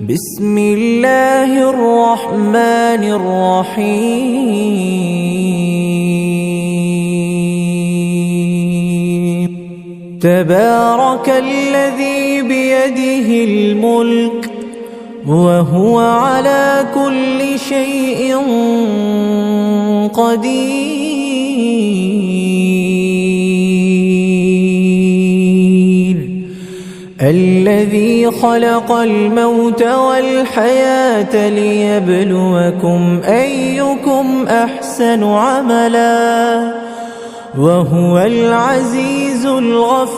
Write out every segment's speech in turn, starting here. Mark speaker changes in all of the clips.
Speaker 1: بسم الله الرحمن الرحيم تبارك الذي بيده الملك وهو على كل شيء قدير الذي خلق الموت والحياة ليبلوكم أيكم أحسن عملا وهو العزيز الغفور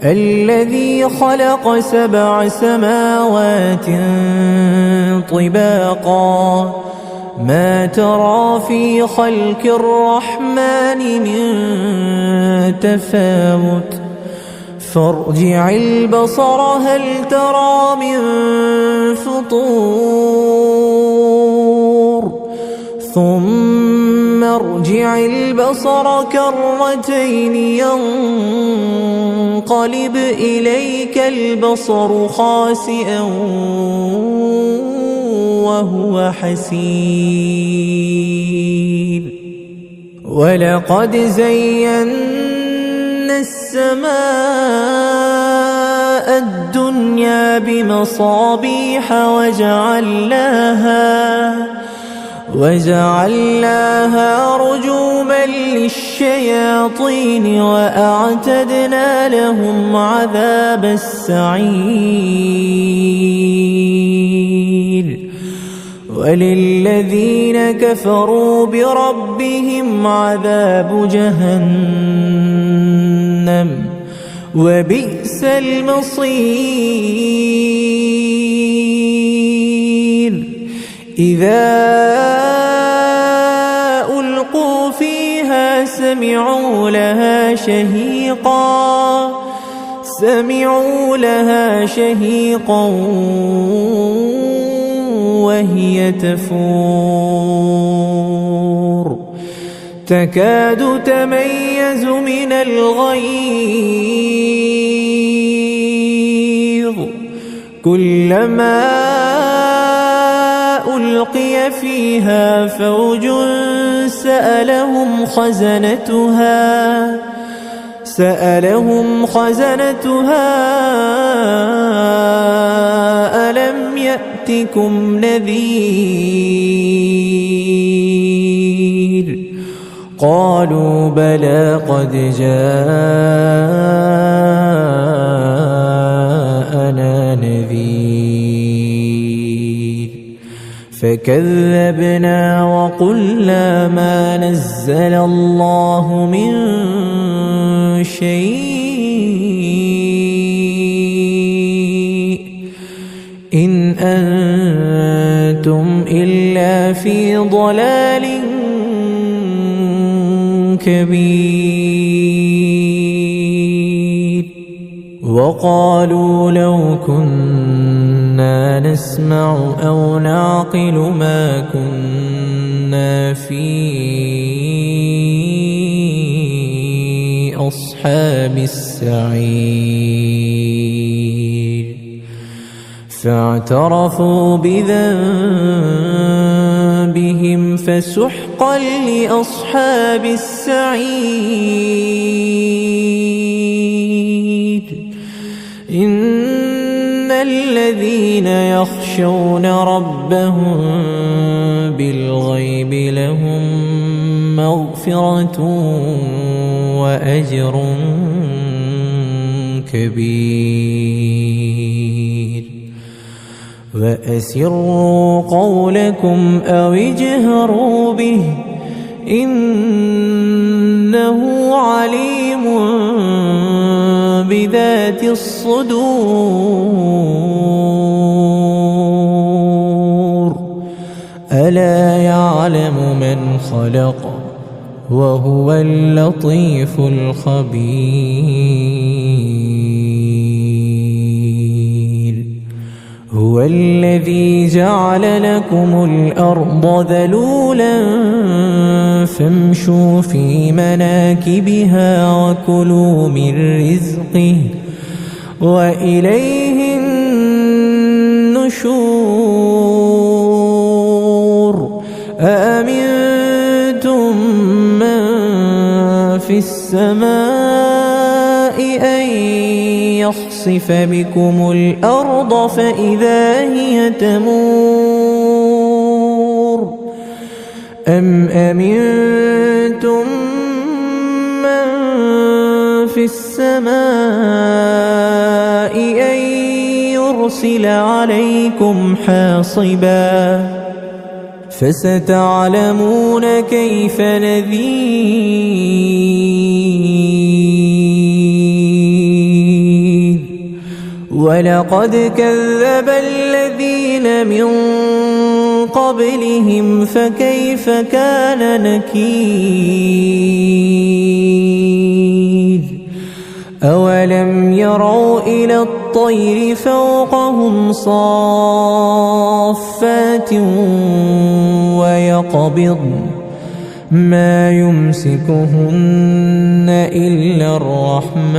Speaker 1: الذي خلق 7 سماوات طباقا ما ترى في خلق الرحمن من تفاوت فارجع البصر هل ترى من فطور ثم ارجع البصر كرتين ينقلب إليك البصر خاسئا وهو حسير ولقد زينا السماء الدنيا بمصابيح وجعلناها رجوما للشياطين وأعتدنا لهم عذاب السعير وللذين كفروا بربهم عذاب جهنم وبئس المصير إذا ألقوا فيها سمعوا لها شهيقا وهي تفور تكاد تميز من الغيظ كلما ألقي فيها فوج سألهم خزنتها ألم يأتكم نذير قالوا بلى قد جاءنا نذير فكذبنا وقلنا ما نزل الله من شيء إن أنتم إلا في ضلال كبير وقالوا لو كنا نسمع أو نعقل ما كنا في أصحاب السعير فاعترفوا بذنبهم فسحقا لأصحاب السعير إن الذين يخشون ربهم بالغيب لهم مغفرة وأجر كبير وأسروا قولكم أو اجهروا به إنه عليم بذات الصدور ألا يعلم من خلق وهو اللطيف الخبير هو الذي جعل لكم الأرض ذلولا فامشوا في مناكبها وكلوا من رزقه وإليه النشور أأمنتم من في السماء أن يخسف بكم الأرض فإذا هي تمور أم أمنتم من في السماء أن يرسل عليكم حاصبا فستعلمون كيف نذير ولقد كذب الذين من قبلهم فكيف كان نكير أولم يروا إلى الطير فوقهم صافات ويقبضن ما يمسكهن إلا الرحمن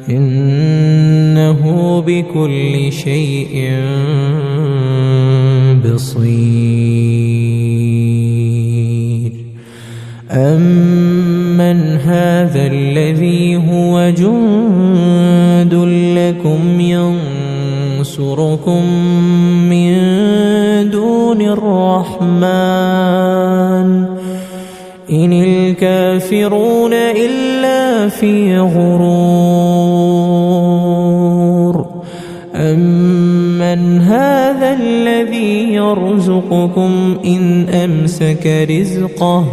Speaker 1: إنه بكل شيء بصير أمن هذا الذي هو جند لكم ينصركم من دون الرحمن إن الكافرون إلا في غرور أمن هذا الذي يرزقكم إن أمسك رزقه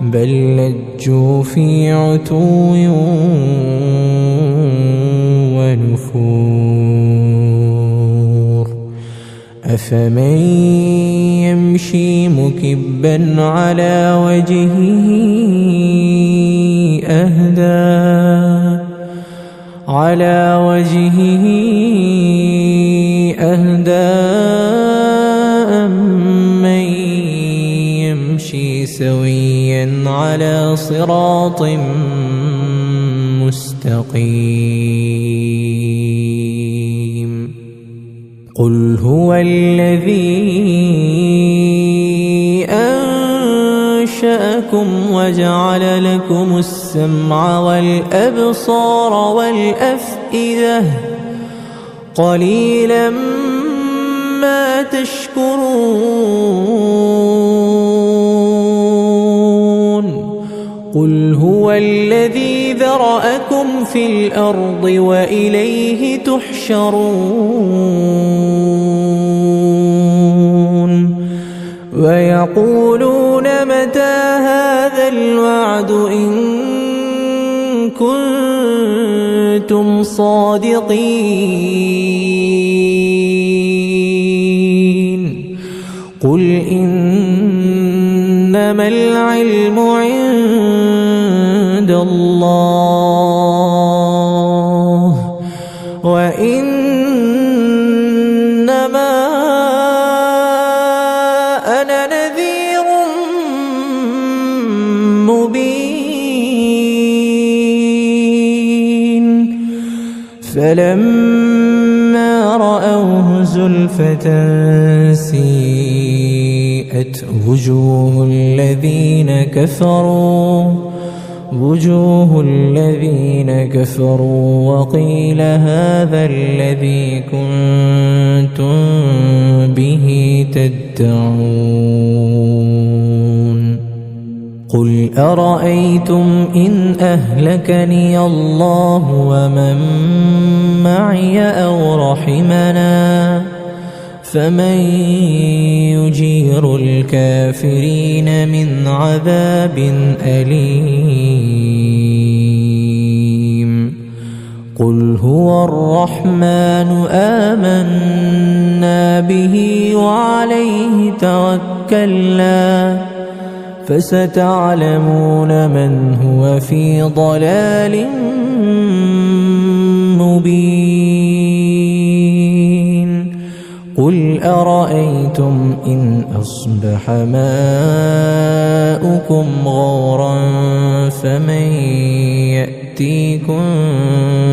Speaker 1: بل لجوا في عتو ونفور أفمن يمشي مكبا على وجهه أهدى أمن يمشي سويا على صراط مستقيم قل هو الذي أنشأكم وجعل لكم السمع والأبصار والأفئدة قليلا ما تشكرون قل هو الذي ذرأكم في الأرض وإليه تحشرون ويقولون متى هذا الوعد إن كنتم صادقين قل إنما العلم عند الله وإنما أنا نذير مبين فلما رأوه زلفة سيئت وجوه الذين كفروا وقيل هذا الذي كنتم به تدعون قل أرأيتم إن أهلكني الله ومن معي أو رحمنا فمن يجير الكافرين من عذاب أليم قل هو الرحمن آمنا به وعليه توكلنا فستعلمون من هو في ضلال مبين قل أرأيتم إن أصبح ماؤكم غورا فمن يأتيكم